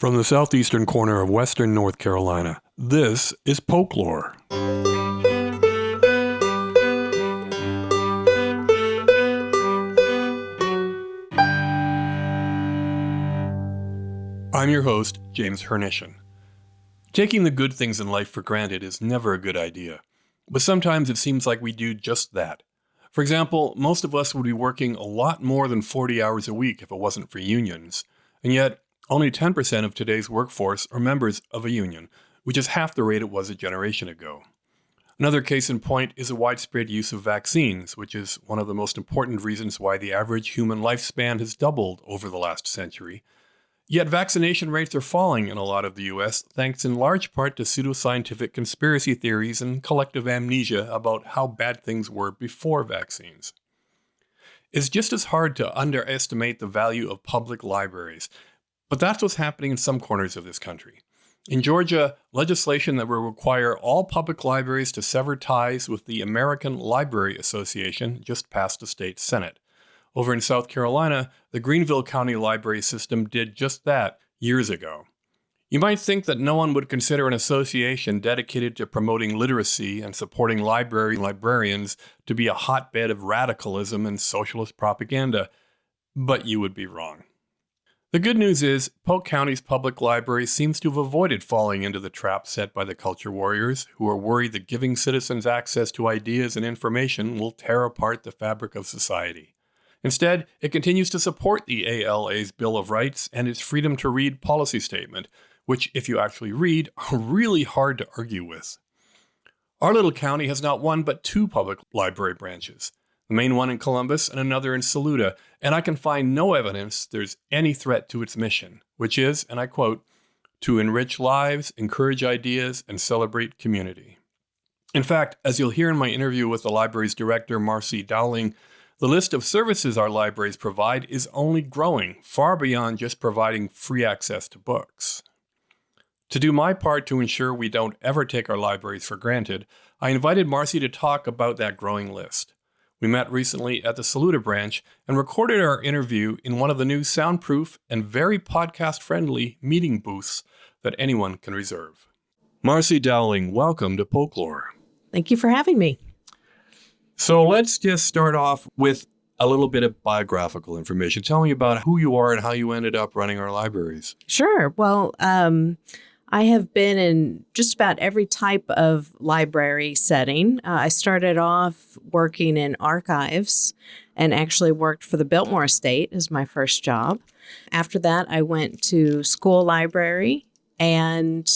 From the southeastern corner of western North Carolina, this is Folklore. I'm your host, James Hernishan. Taking the good things in life for granted is never a good idea, but sometimes it seems like we do just that. For example, most of us would be working a lot more than 40 hours a week if it wasn't for unions, and yet only 10% of today's workforce are members of a union, which is half the rate it was a generation ago. Another case in point is the widespread use of vaccines, which is one of the most important reasons why the average human lifespan has doubled over the last century. Yet vaccination rates are falling in a lot of the U.S., thanks in large part to pseudoscientific conspiracy theories and collective amnesia about how bad things were before vaccines. It's just as hard to underestimate the value of public libraries, but that's what's happening in some corners of this country. In Georgia, legislation that will require all public libraries to sever ties with the American Library Association just passed the state Senate. Over in South Carolina, the Greenville County Library system did just that years ago. You might think that no one would consider an association dedicated to promoting literacy and supporting librarians to be a hotbed of radicalism and socialist propaganda, but you would be wrong. The good news is, Polk County's public library seems to have avoided falling into the trap set by the culture warriors, who are worried that giving citizens access to ideas and information will tear apart the fabric of society. Instead, it continues to support the ALA's Bill of Rights and its freedom to read policy statement, which, if you actually read, are really hard to argue with. Our little county has not one but two public library branches, the main one in Columbus and another in Saluda, and I can find no evidence there's any threat to its mission, which is, and I quote, to enrich lives, encourage ideas, and celebrate community. In fact, as you'll hear in my interview with the library's director, Marcie Dowling, the list of services our libraries provide is only growing, far beyond just providing free access to books. To do my part to ensure we don't ever take our libraries for granted, I invited Marcie to talk about that growing list. We met recently at the Saluda branch and recorded our interview in one of the new soundproof and very podcast-friendly meeting booths that anyone can reserve. Marcie Dowling, welcome to Folklore. Thank you for having me. So let's just start off with a little bit of biographical information. Tell me about who you are and how you ended up running our libraries. Sure. Well, I have been in just about every type of library setting. I started off working in archives and actually worked for the Biltmore Estate as my first job. After that, I went to school library. And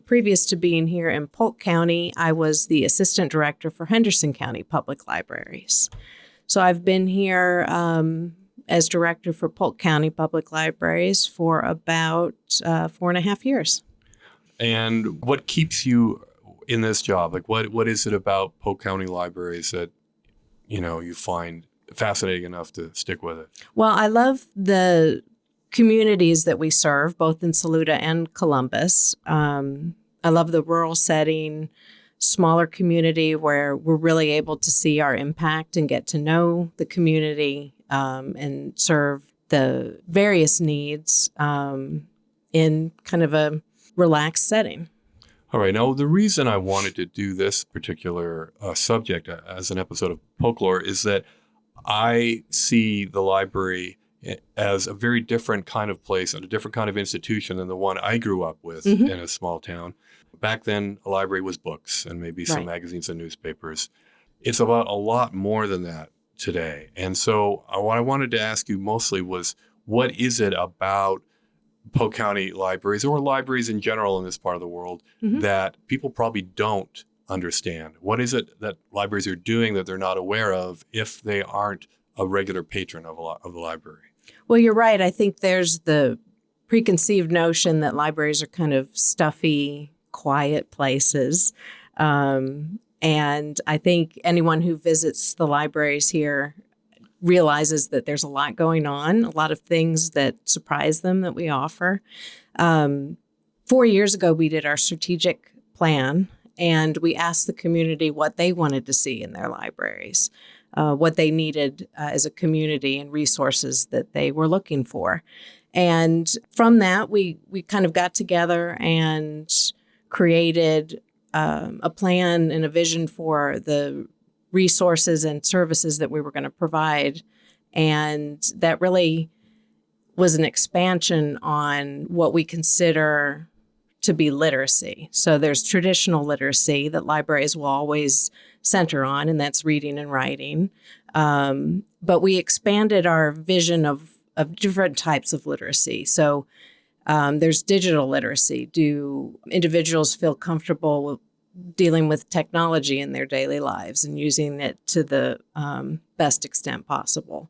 previous to being here in Polk County, I was the assistant director for Henderson County Public Libraries. So I've been here as director for Polk County Public Libraries for about 4.5 years. And what keeps you in this job? Like, what is it about Polk County Libraries that, you find fascinating enough to stick with it? Well, I love the communities that we serve, both in Saluda and Columbus. I love the rural setting, smaller community where we're really able to see our impact and get to know the community and serve the various needs in kind of a relaxed setting. All right. Now, the reason I wanted to do this particular subject as an episode of Folklore is that I see the library as a very different kind of place and a different kind of institution than the one I grew up with in a small town. Back then, a library was books and maybe some magazines and newspapers. It's about a lot more than that today. And so what I wanted to ask you mostly was, what is it about Polk County libraries or libraries in general in this part of the world that people probably don't understand? What is it that libraries are doing that they're not aware of if they aren't a regular patron of the library? Well, you're right. I think there's the preconceived notion that libraries are kind of stuffy, quiet places. And I think anyone who visits the libraries here realizes that there's a lot going on, a lot of things that surprise them that we offer. 4 years ago, we did our strategic plan, and we asked the community what they wanted to see in their libraries. what they needed as a community and resources that they were looking for. And from that, we kind of got together and created a plan and a vision for the resources and services that we were going to provide. And that really was an expansion on what we consider to be literacy. So there's traditional literacy that libraries will always center on, and that's reading and writing. But we expanded our vision of different types of literacy. So there's digital literacy. Do individuals feel comfortable with dealing with technology in their daily lives and using it to the best extent possible?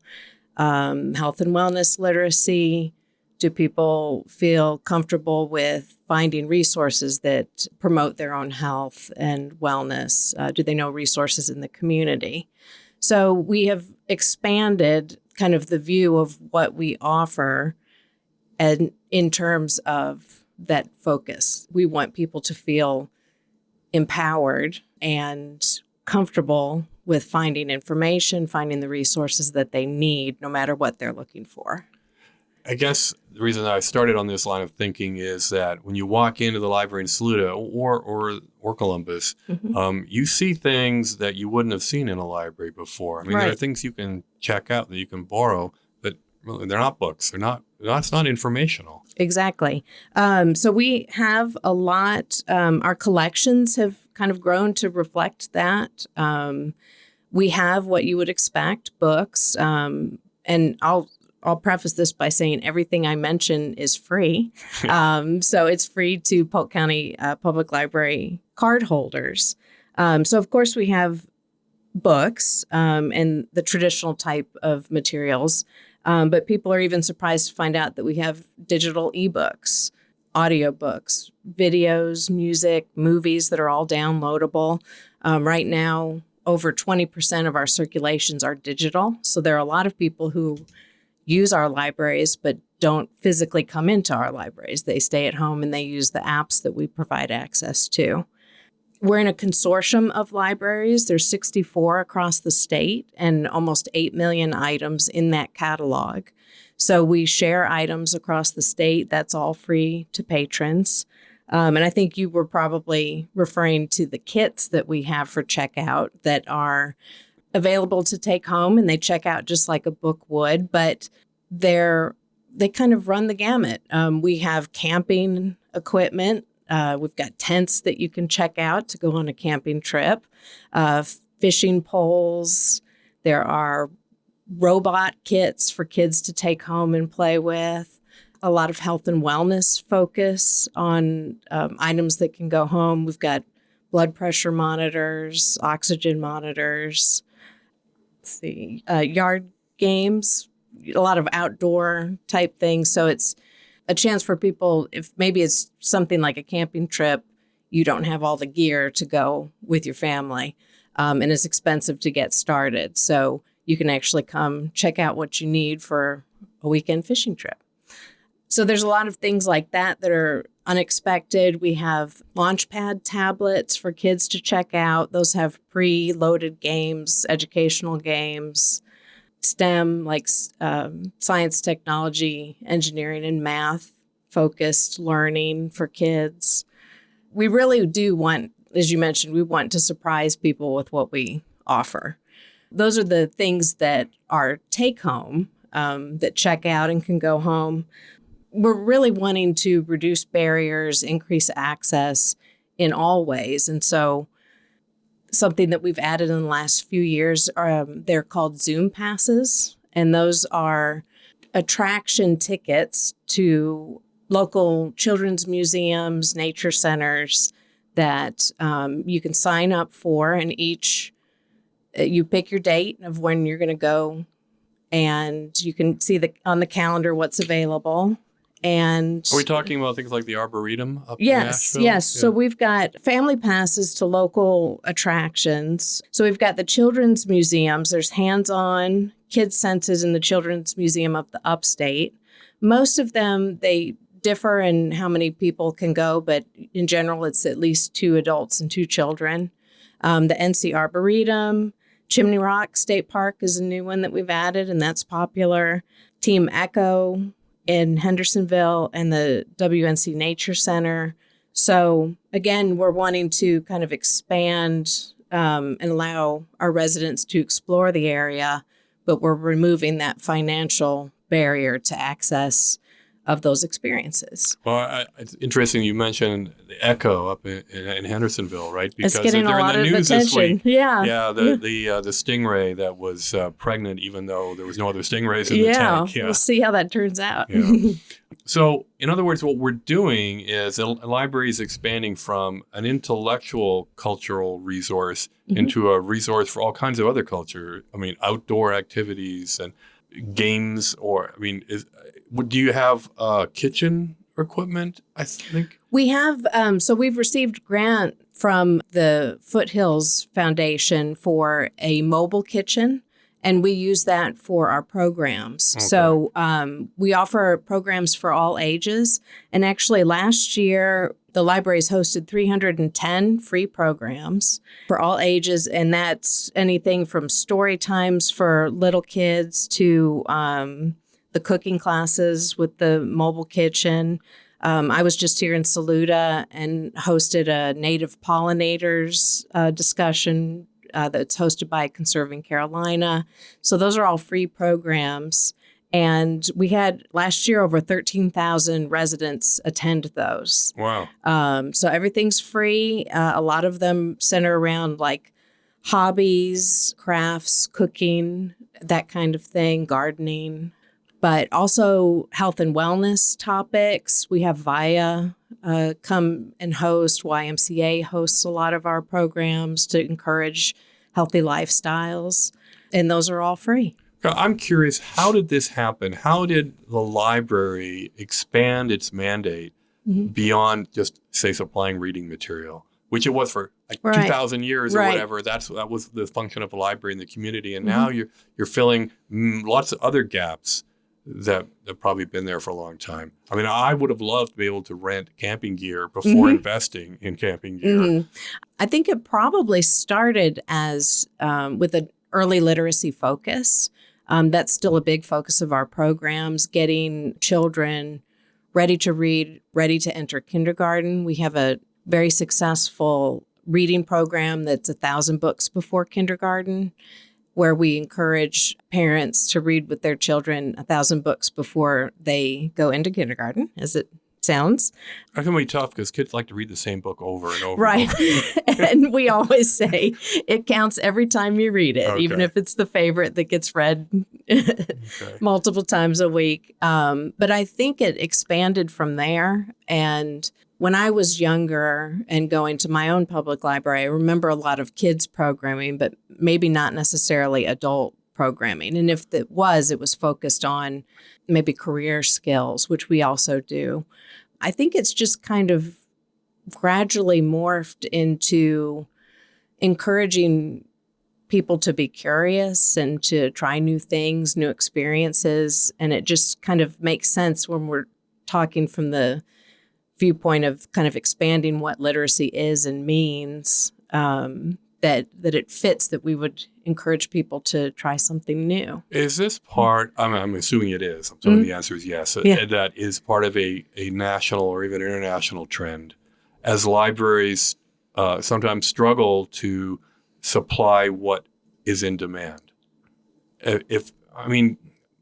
Health and wellness literacy. Do people feel comfortable with finding resources that promote their own health and wellness? Do they know resources in the community? So we have expanded kind of the view of what we offer and in terms of that focus. We want people to feel empowered and comfortable with finding information, finding the resources that they need, no matter what they're looking for. I guess the reason I started on this line of thinking is that when you walk into the library in Saluda or Columbus, you see things that you wouldn't have seen in a library before. I mean, there are things you can check out that you can borrow, but really they're not books. It's not informational. Exactly. So we have a lot. Our collections have kind of grown to reflect that. We have what you would expect, books, and I'll preface this by saying everything I mention is free. So it's free to Polk County Public Library card holders. So of course we have books and the traditional type of materials, but people are even surprised to find out that we have digital ebooks, audiobooks, videos, music, movies that are all downloadable. Right now, over 20% of our circulations are digital. So there are a lot of people who use our libraries but don't physically come into our libraries. They stay at home and they use the apps that we provide access to. We're in a consortium of libraries. There's 64 across the state and almost 8 million items in that catalog. So we share items across the state. That's all free to patrons. And I think you were probably referring to the kits that we have for checkout that are available to take home, and they check out just like a book would, but they kind of run the gamut. We have camping equipment. We've got tents that you can check out to go on a camping trip, fishing poles. There are robot kits for kids to take home and play with. A lot of health and wellness focus on items that can go home. We've got blood pressure monitors, oxygen monitors. Yard games, a lot of outdoor type things. So it's a chance for people, if maybe it's something like a camping trip, you don't have all the gear to go with your family, and it's expensive to get started. So you can actually come check out what you need for a weekend fishing trip. So there's a lot of things like that that are unexpected. We have Launchpad tablets for kids to check out. Those have pre-loaded games, educational games, STEM, like science, technology, engineering, and math focused learning for kids. We really do want, as you mentioned, we want to surprise people with what we offer. Those are the things that are take home, that check out and can go home. We're really wanting to reduce barriers, increase access in all ways. And so something that we've added in the last few years, they're called Zoom passes. And those are attraction tickets to local children's museums, nature centers that you can sign up for. And you pick your date of when you're going to go, and you can see on the calendar what's available. And are we talking about things like the Arboretum up in Yes. Nashville? Yeah. So we've got family passes to local attractions. So we've got the children's museums. There's hands-on kids' senses in the Children's Museum of the Upstate. Most of them, they differ in how many people can go, but in general, it's at least 2 adults and 2 children. The NC Arboretum, Chimney Rock State Park is a new one that we've added, and that's popular. Team Echo in Hendersonville and the WNC Nature Center. So again, we're wanting to kind of expand and allow our residents to explore the area, but we're removing that financial barrier to access of those experiences. Well, it's interesting you mentioned the Echo up in Hendersonville, right? Because It's getting they're a lot in the of news attention. this week. Yeah. The stingray that was pregnant, even though there was no other stingrays in the tank. We'll see how that turns out. Yeah. So, in other words, what we're doing is a library is expanding from an intellectual cultural resource into a resource for all kinds of other culture. I mean, outdoor activities and games, do you have kitchen equipment, I think? We have, so we've received grant from the Foothills Foundation for a mobile kitchen, and we use that for our programs. Okay. So we offer programs for all ages. And actually last year, the libraries hosted 310 free programs for all ages. And that's anything from story times for little kids to the cooking classes with the mobile kitchen. I was just here in Saluda and hosted a native pollinators discussion that's hosted by Conserving Carolina. So those are all free programs. And we had last year over 13,000 residents attend those. Wow. So everything's free. A lot of them center around like hobbies, crafts, cooking, that kind of thing, gardening, but also health and wellness topics. We have VIA come and host. YMCA hosts a lot of our programs to encourage healthy lifestyles, and those are all free. I'm curious, how did this happen? How did the library expand its mandate beyond just, say, supplying reading material, which it was for like 2,000 years or whatever? That was the function of the library in the community. And now you're filling lots of other gaps that have probably been there for a long time. I mean, I would have loved to be able to rent camping gear before investing in camping gear. I think it probably started as with an early literacy focus. That's still a big focus of our programs, getting children ready to read, ready to enter kindergarten. We have a very successful reading program that's 1,000 books before kindergarten, where we encourage parents to read with their children 1,000 books before they go into kindergarten, as it sounds. That can be tough because kids like to read the same book over and over. Right. And we always say it counts every time you read it, even if it's the favorite that gets read multiple times a week. But I think it expanded from there. And when I was younger and going to my own public library, I remember a lot of kids programming, but maybe not necessarily adult programming. And if it was focused on maybe career skills, which we also do. I think it's just kind of gradually morphed into encouraging people to be curious and to try new things, new experiences. And it just kind of makes sense when we're talking from the viewpoint of kind of expanding what literacy is and means, that it fits that we would encourage people to try something new. Is this part, I'm assuming it is, I'm assuming the answer is yes, that is part of a national or even international trend, as libraries sometimes struggle to supply what is in demand. A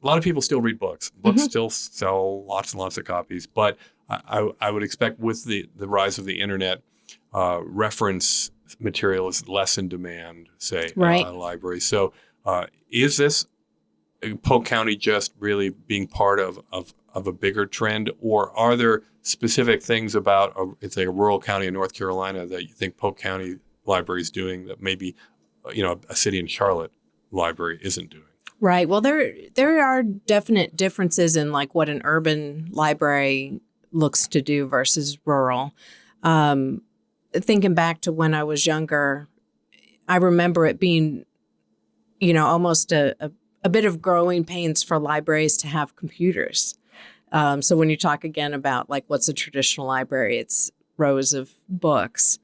lot of people still read books. Books still sell lots and lots of copies, but I would expect with the rise of the internet, reference material is less in demand, say, at a library. So is this Polk County just really being part of a bigger trend, or are there specific things about it's a rural county in North Carolina that you think Polk County Library is doing that maybe a city in Charlotte library isn't doing? Right. Well, there are definite differences in like what an urban library looks to do versus rural. Thinking back to when I was younger, I remember it being, almost a bit of growing pains for libraries to have computers. So when you talk again about like what's a traditional library, it's rows of books,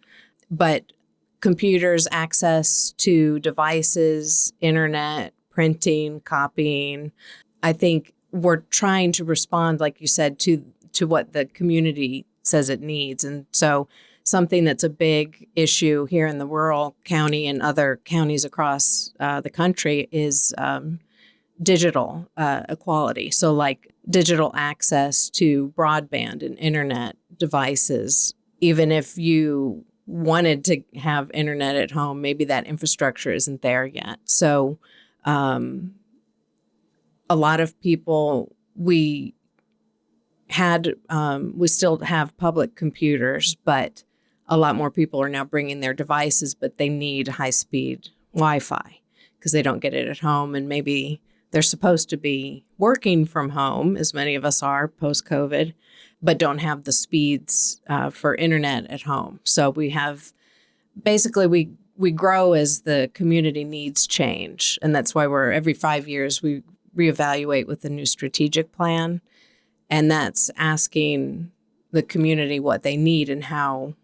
but computers, access to devices, internet, printing, copying. I think we're trying to respond, like you said, to what the community says it needs. And so something that's a big issue here in the rural county and other counties across the country is digital equality. So like digital access to broadband and internet devices. Even if you wanted to have internet at home, maybe that infrastructure isn't there yet. So a lot of people, we still have public computers, but a lot more people are now bringing their devices, but they need high-speed Wi-Fi because they don't get it at home. And maybe they're supposed to be working from home, as many of us are post-COVID, but don't have the speeds for internet at home. So we have, basically, we grow as the community needs change. And that's why every 5 years, we reevaluate with a new strategic plan. And that's asking the community what they need and how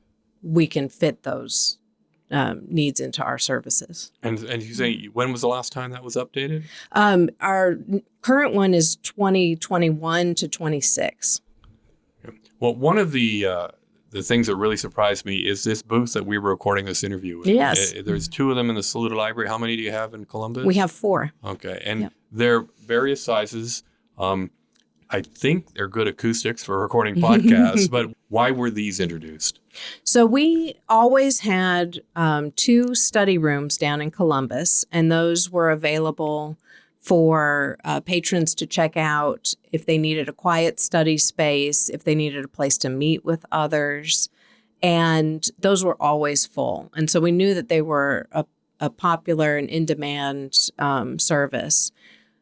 we can fit those needs into our services. And you say, when was the last time that was updated? Our current one is 2021 to 26. Well, one of the things that really surprised me is this booth that we were recording this interview with. Yes. There's 2 of them in the Saluda Library. How many do you have in Columbus? We have 4. Okay. And Yep. they're various sizes. I think they're good acoustics for recording podcasts, but why were these introduced? So we always had 2 study rooms down in Columbus, and those were available for patrons to check out if they needed a quiet study space, if they needed a place to meet with others. And those were always full. And so we knew that they were a popular and in-demand service.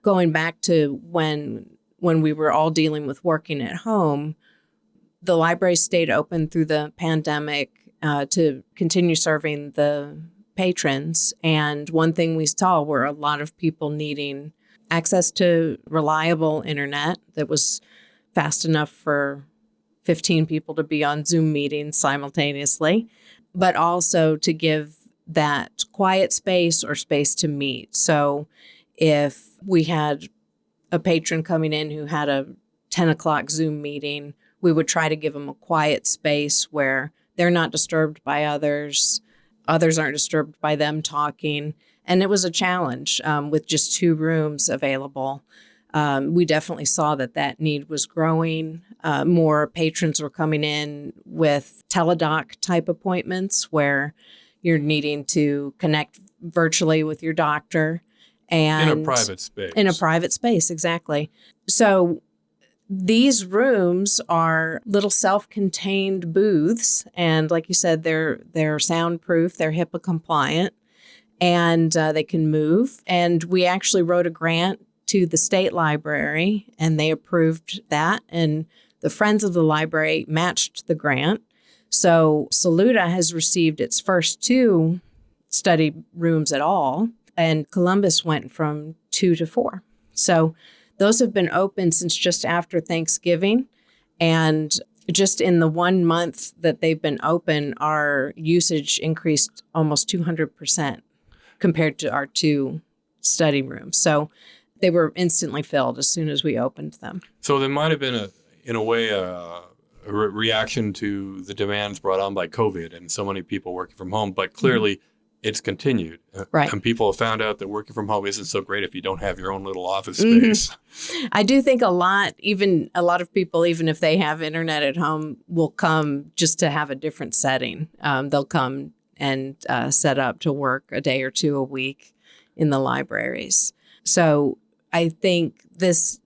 Going back to when we were all dealing with working at home, the library stayed open through the pandemic to continue serving the patrons. And one thing we saw were a lot of people needing access to reliable internet that was fast enough for 15 people to be on Zoom meetings simultaneously, but also to give that quiet space or space to meet. So if we had a patron coming in who had a 10 o'clock Zoom meeting, we would try to give them a quiet space where they're not disturbed by others. Others aren't disturbed by them talking. And it was a challenge with just 2 rooms available. We definitely saw that need was growing. More patrons were coming in with teledoc type appointments where you're needing to connect virtually with your doctor. And in a private space. In a private space, exactly. So these rooms are little self-contained booths. And like you said, they're soundproof, they're HIPAA compliant, and they can move. And we actually wrote a grant to the state library, and they approved that. And the Friends of the Library matched the grant. So Saluda has received its first 2 study rooms at all. And Columbus went from 2 to 4. So those have been open since just after Thanksgiving. And just in the 1 month that they've been open, our usage increased almost 200% compared to our 2 study rooms. So they were instantly filled as soon as we opened them. So there might have been, in a way, a reaction to the demands brought on by COVID and so many people working from home. But clearly, it's continued. Right. And people have found out that working from home isn't so great if you don't have your own little office space. I do think a lot of people, even if they have internet at home, will come just to have a different setting. They'll come and set up to work a day or 2 a week in the libraries. So I think this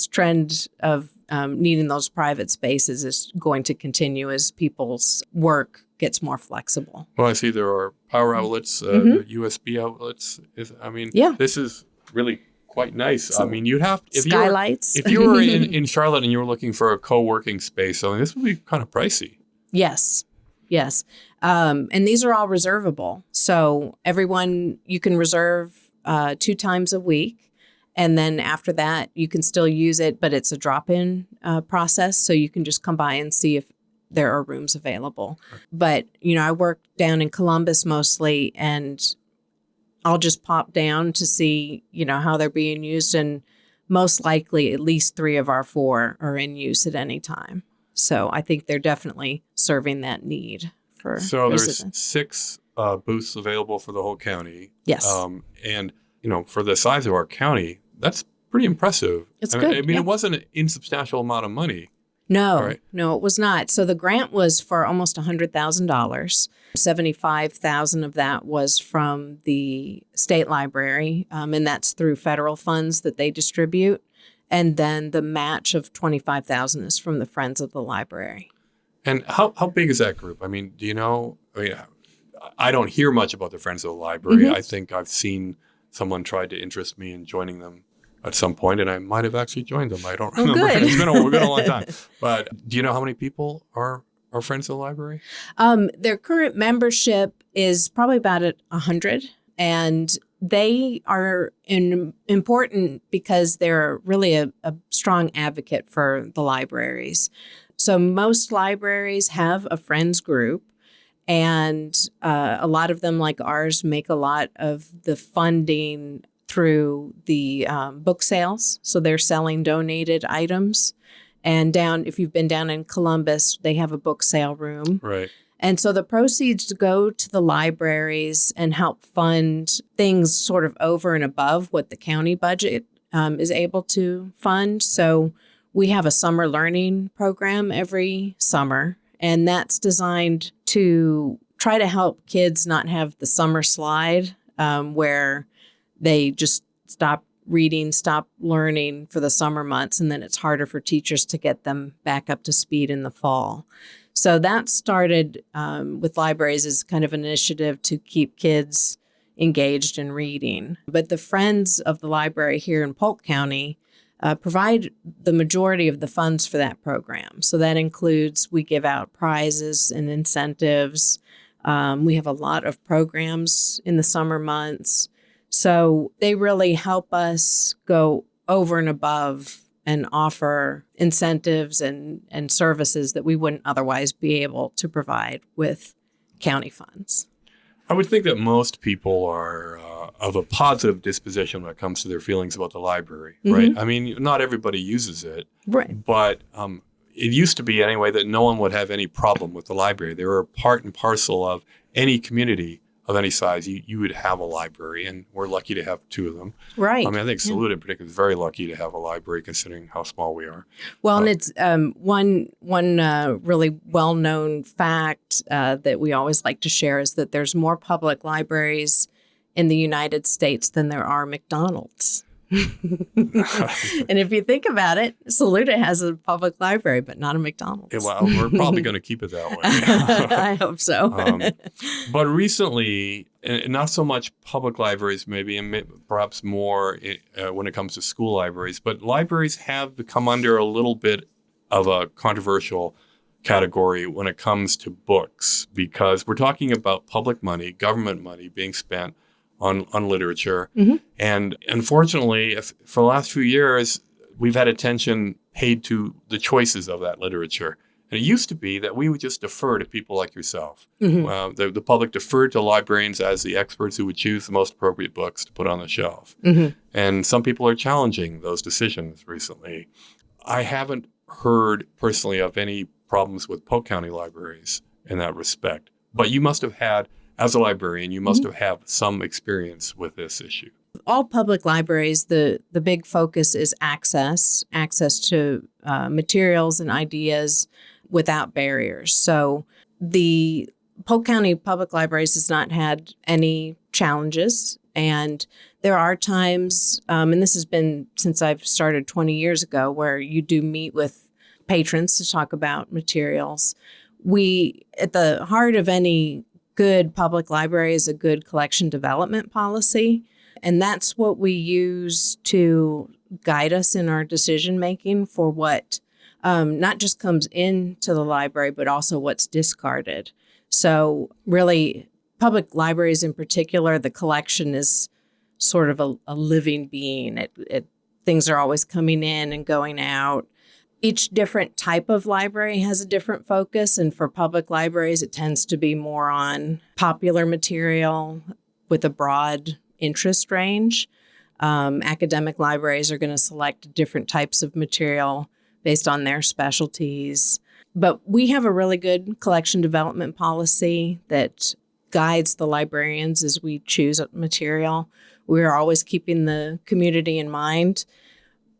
trend of needing those private spaces is going to continue as people's work gets more flexible. Well, I see there are power outlets, USB outlets. This is really quite nice. So, I mean, you'd have skylights. If you were in Charlotte and you were looking for a co-working space, I mean, this would be kind of pricey. Yes. And these are all reservable. So everyone, you can reserve 2 times a week. And then after that, you can still use it, but it's a drop-in process. So you can just come by and see if there are rooms available. But, I work down in Columbus mostly, and I'll just pop down to see, how they're being used. And most likely at least 3 of our 4 are in use at any time. So I think they're definitely serving that need for So residents. there's 6 booths available for the whole county. Yes. And, for the size of our county, that's pretty impressive. It's I good. mean, yeah. It wasn't an insubstantial amount of money. No, Right. no, it was not. So the grant was for almost $100,000. 75,000 of that was from the state library, and that's through federal funds that they distribute. And then the match of 25,000 is from the Friends of the Library. And how big is that group? I mean, do you know? I don't hear much about the Friends of the Library. Mhm. I think I've seen someone try to interest me in joining them at some point, and I might have actually joined them. I don't remember. good. It's been a long time. But do you know how many people are Friends of the Library? Their current membership is probably about 100, and they are important because they're really a strong advocate for the libraries. So most libraries have a friends group, and a lot of them, like ours, make a lot of the funding through the book sales. So they're selling donated items. And if you've been down in Columbus, they have a book sale room. Right. And so the proceeds go to the libraries and help fund things sort of over and above what the county budget is able to fund. So we have a summer learning program every summer, and that's designed to try to help kids not have the summer slide where they just stop reading, stop learning for the summer months, and then it's harder for teachers to get them back up to speed in the fall. So that started with libraries as kind of an initiative to keep kids engaged in reading. But the Friends of the Library here in Polk County provide the majority of the funds for that program. So that includes, we give out prizes and incentives. We have a lot of programs in the summer months. So they really help us go over and above and offer incentives and services that we wouldn't otherwise be able to provide with county funds. I would think that most people are of a positive disposition when it comes to their feelings about the library, right? Mhm. I mean, not everybody uses it, Right. but it used to be anyway that no one would have any problem with the library. They were part and parcel of any community of any size. You would have a library, and we're lucky to have 2 of them. Right. I mean, I think Saluda in particular is very lucky to have a library considering how small we are. Well, and it's one really well-known fact that we always like to share is that there's more public libraries in the United States than there are McDonald's. And if you think about it, Saluda has a public library, but not a McDonald's. Well, we're probably going to keep it that way. I hope so. But recently, and not so much public libraries maybe, and perhaps more when it comes to school libraries, but libraries have become under a little bit of a controversial category when it comes to books, because we're talking about public money, government money being spent on literature. Mm-hmm. And unfortunately, for the last few years, we've had attention paid to the choices of that literature. And it used to be that we would just defer to people like yourself. Mm-hmm. The public deferred to librarians as the experts who would choose the most appropriate books to put on the shelf. Mm-hmm. And some people are challenging those decisions recently. I haven't heard personally of any problems with Polk County libraries in that respect. But you must have had, as a librarian, you must have had some experience with this issue. All public libraries, the big focus is access to materials and ideas without barriers. So the Polk County Public Libraries has not had any challenges. And there are times, and this has been since I've started 20 years ago, where you do meet with patrons to talk about materials. At the heart of any good public library is a good collection development policy. And that's what we use to guide us in our decision making for what not just comes into the library, but also what's discarded. So really, public libraries in particular, the collection is sort of a living being. Things are always coming in and going out. Each different type of library has a different focus. And for public libraries, it tends to be more on popular material with a broad interest range. Academic libraries are going to select different types of material based on their specialties. But we have a really good collection development policy that guides the librarians as we choose material. We're always keeping the community in mind.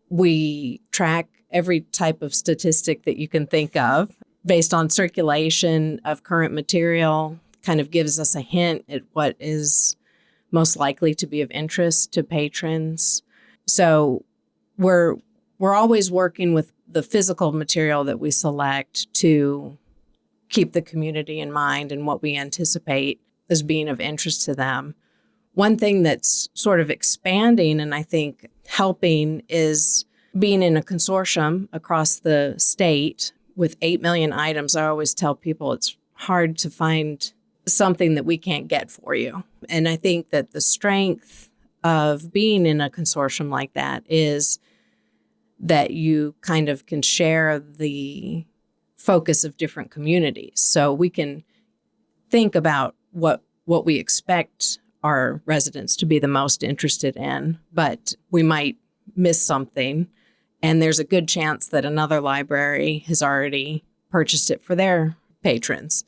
We track every type of statistic that you can think of based on circulation of current material, kind of gives us a hint at what is most likely to be of interest to patrons. So we're always working with the physical material that we select to keep the community in mind and what we anticipate as being of interest to them. One thing that's sort of expanding and I think helping is being in a consortium across the state with 8 million items. I always tell people it's hard to find something that we can't get for you. And I think that the strength of being in a consortium like that is that you kind of can share the focus of different communities. So we can think about what we expect our residents to be the most interested in, but we might miss something. And there's a good chance that another library has already purchased it for their patrons.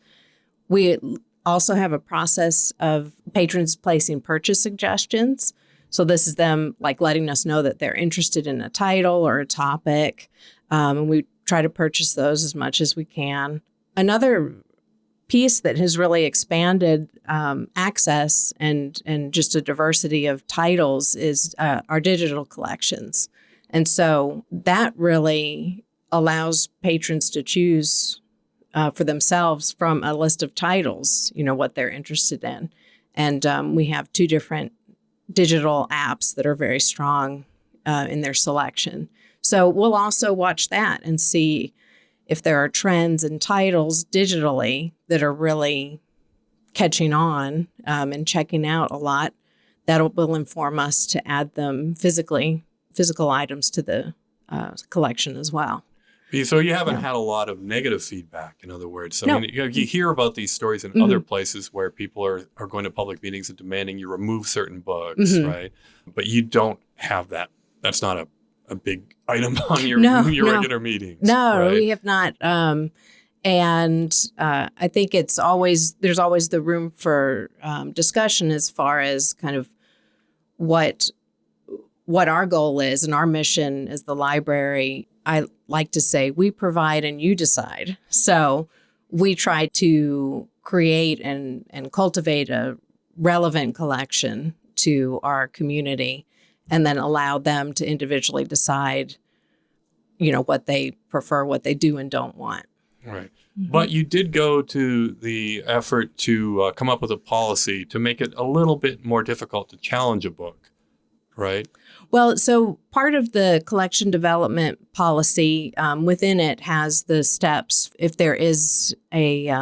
We also have a process of patrons placing purchase suggestions. So this is them like letting us know that they're interested in a title or a topic. And we try to purchase those as much as we can. Another piece that has really expanded access and just a diversity of titles is our digital collections. And so that really allows patrons to choose for themselves from a list of titles, what they're interested in. And we have 2 different digital apps that are very strong in their selection. So we'll also watch that and see if there are trends and titles digitally that are really catching on and checking out a lot. That will inform us to add them physical items to the collection as well. So you haven't had a lot of negative feedback, in other words. No. I mean, you hear about these stories in other places where people are going to public meetings and demanding you remove certain books, right? But you don't have that. That's not a big item on your regular meetings. No, right? We have not. And I think there's always the room for discussion as far as kind of what our goal is and our mission as the library. I like to say we provide and you decide. So we try to create and cultivate a relevant collection to our community and then allow them to individually decide, what they prefer, what they do and don't want. Right. But you did go to the effort to come up with a policy to make it a little bit more difficult to challenge a book, right? Well, so part of the collection development policy within it has the steps. If there is a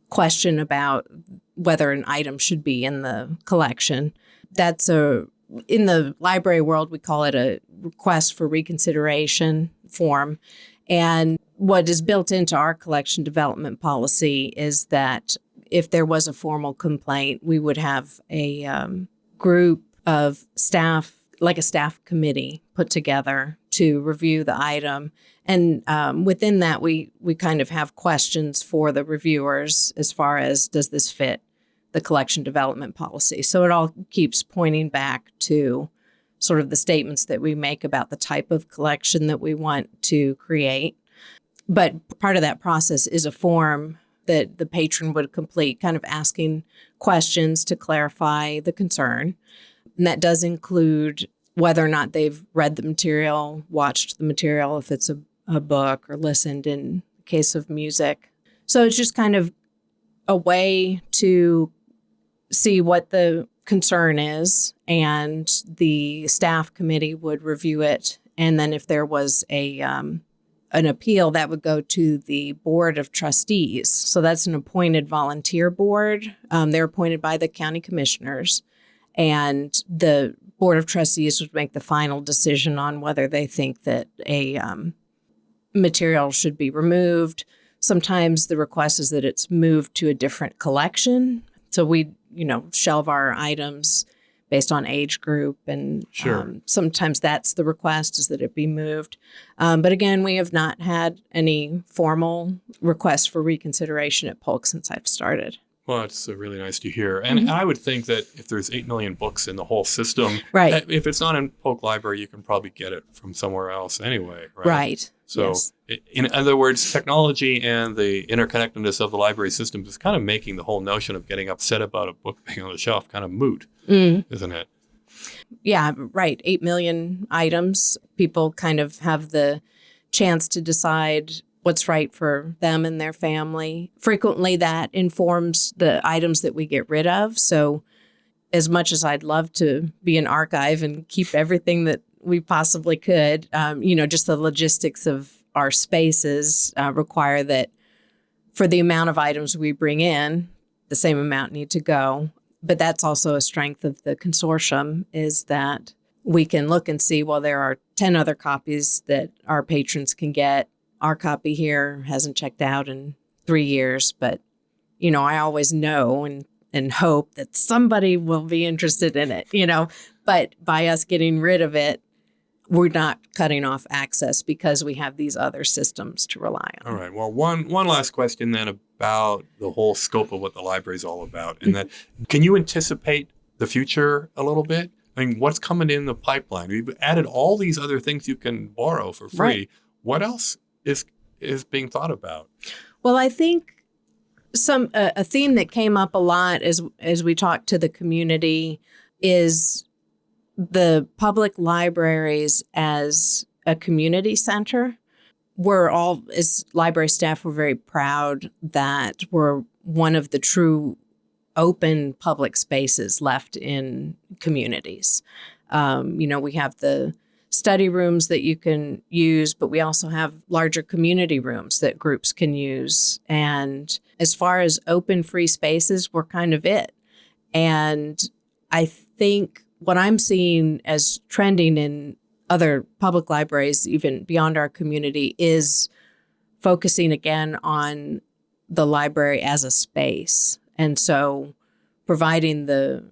question about whether an item should be in the collection, in the library world, we call it a request for reconsideration form. And what is built into our collection development policy is that if there was a formal complaint, we would have a group of staff, like a staff committee, put together to review the item. And within that, we kind of have questions for the reviewers as far as, does this fit the collection development policy? So it all keeps pointing back to sort of the statements that we make about the type of collection that we want to create. But part of that process is a form that the patron would complete, kind of asking questions to clarify the concern. And that does include whether or not they've read the material, watched the material, if it's a book, or listened in the case of music. So it's just kind of a way to see what the concern is, and the staff committee would review it. And then if there was an appeal, that would go to the board of trustees. So that's an appointed volunteer board. They're appointed by the county commissioners. And the board of trustees would make the final decision on whether they think that a material should be removed. Sometimes the request is that it's moved to a different collection. So we, shelve our items based on age group. And Sure. sometimes that's the request, is that it be moved. But again, we have not had any formal requests for reconsideration at Polk since I've started. Well, it's really nice to hear. And I would think that if there's 8 million books in the whole system, Right. if it's not in Polk Library, you can probably get it from somewhere else anyway, right? Right. So, Yes. in other words, technology and the interconnectedness of the library system is kind of making the whole notion of getting upset about a book being on the shelf kind of moot, isn't it? Yeah, right. 8 million items. People kind of have the chance to decide what's right for them and their family. Frequently, that informs the items that we get rid of. So as much as I'd love to be an archive and keep everything that we possibly could, just the logistics of our spaces require that for the amount of items we bring in, the same amount need to go. But that's also a strength of the consortium, is that we can look and see, well, there are 10 other copies that our patrons can get. Our copy here hasn't checked out in 3 years, but, I always know and hope that somebody will be interested in it, But by us getting rid of it, we're not cutting off access because we have these other systems to rely on. All right. Well, one last question then about the whole scope of what the library is all about. And that, can you anticipate the future a little bit? I mean, what's coming in the pipeline? We've added all these other things you can borrow for free. Right. What else is being thought about? Well, I think a theme that came up a lot as we talked to the community is the public libraries as a community center. We're all, as library staff, we're very proud that we're one of the true open public spaces left in communities. We have the study rooms that you can use, but we also have larger community rooms that groups can use. And as far as open free spaces, we're kind of it. And I think what I'm seeing as trending in other public libraries, even beyond our community, is focusing again on the library as a space. And so providing the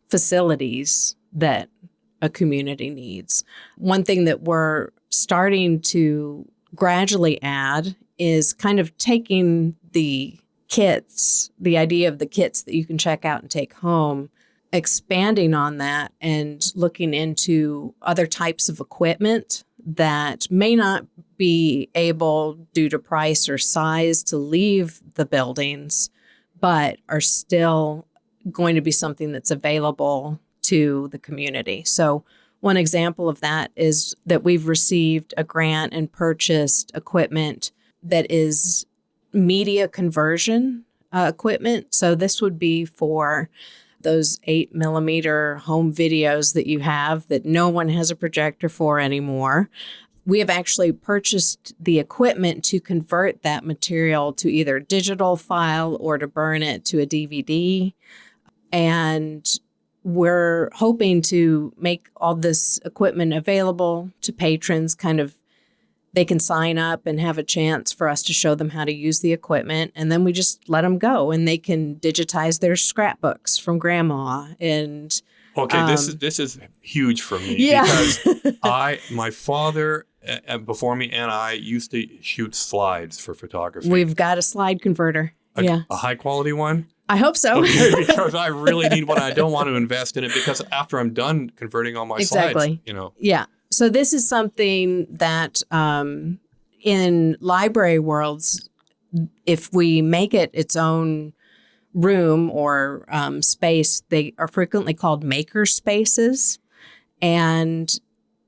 facilities that a community needs. One thing that we're starting to gradually add is kind of taking the kits, the idea of the kits that you can check out and take home, expanding on that and looking into other types of equipment that may not be able, due to price or size, to leave the buildings, but are still going to be something that's available to the community. So one example of that is that we've received a grant and purchased equipment that is media conversion equipment. So this would be for those 8mm home videos that you have that no one has a projector for anymore. We have actually purchased the equipment to convert that material to either digital file or to burn it to a DVD. And we're hoping to make all this equipment available to patrons. They can sign up and have a chance for us to show them how to use the equipment. And then we just let them go and they can digitize their scrapbooks from grandma. And okay, this is huge for me, yeah. because my father before me and I used to shoot slides for photography. We've got a slide converter. A high quality one? I hope so. Okay, because I really need one. I don't want to invest in it because after I'm done converting all my slides, Yeah. So this is something that in library worlds, if we make it its own room or space, they are frequently called maker spaces. And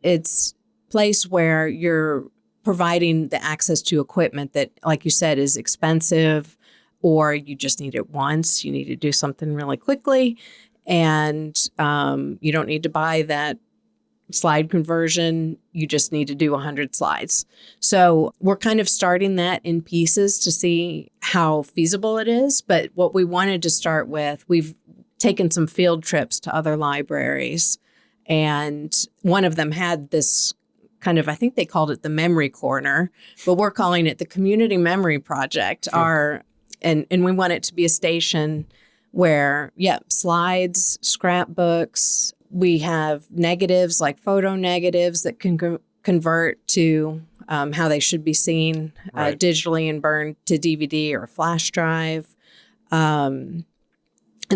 it's a place where you're providing the access to equipment that, like you said, is expensive, or you just need it once. You need to do something really quickly, and you don't need to buy that slide conversion. You just need to do 100 slides. So we're kind of starting that in pieces to see how feasible it is. But what we wanted to start with, we've taken some field trips to other libraries, and one of them had this kind of, I think they called it the memory corner, but we're calling it the Community Memory Project. Sure. And we want it to be a station where, slides, scrapbooks, We have negatives like photo negatives that can convert to how they should be seen Right. digitally and burned to DVD or flash drive. And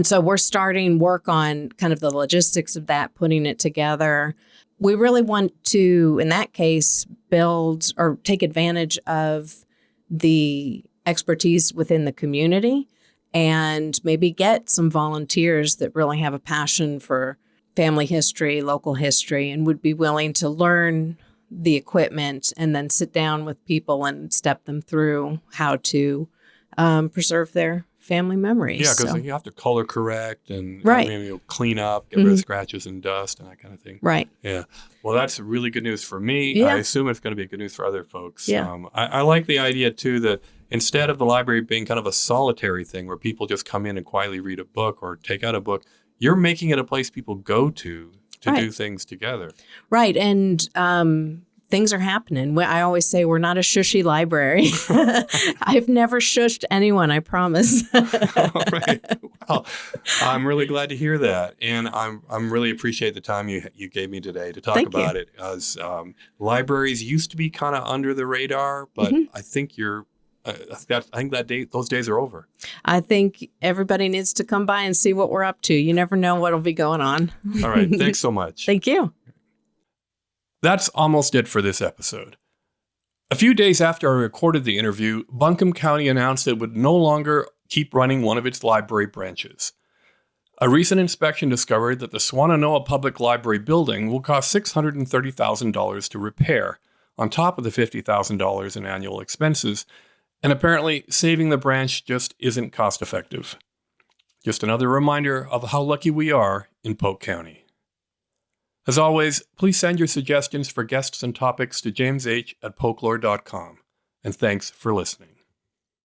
so we're starting work on kind of the logistics of that, putting it together. We really want to, in that case, build or take advantage of the expertise within the community and maybe get some volunteers that really have a passion for family history, local history, and would be willing to learn the equipment and then sit down with people and step them through how to preserve their family memories. Yeah, because So- you have to color correct and Right. maybe clean up, get rid of scratches and dust and that kind of thing. Right. Yeah. Well, that's really good news for me. Yeah. I assume it's going to be good news for other folks. Yeah. I like the idea, too, that instead of the library being kind of a solitary thing where people just come in and quietly read a book or take out a book, you're making it a place people go to Right. do things together. Right. And things are happening. I always say we're not a shushy library. I've never shushed anyone, I promise. All right. Well, I'm really glad to hear that, and I'm really appreciate the time you gave me today to talk Thank you. about it. As libraries used to be kind of under the radar, but I think those days are over. I think everybody needs to come by and see what we're up to. You never know what'll be going on. All right. Thanks so much. Thank you. That's almost it for this episode. A few days after I recorded the interview, Buncombe County announced it would no longer keep running one of its library branches. A recent inspection discovered that the Swannanoa Public Library building will cost $630,000 to repair, on top of the $50,000 in annual expenses, and apparently saving the branch just isn't cost effective. Just another reminder of how lucky we are in Polk County. As always, please send your suggestions for guests and topics to jamesh@polklore.com. And thanks for listening.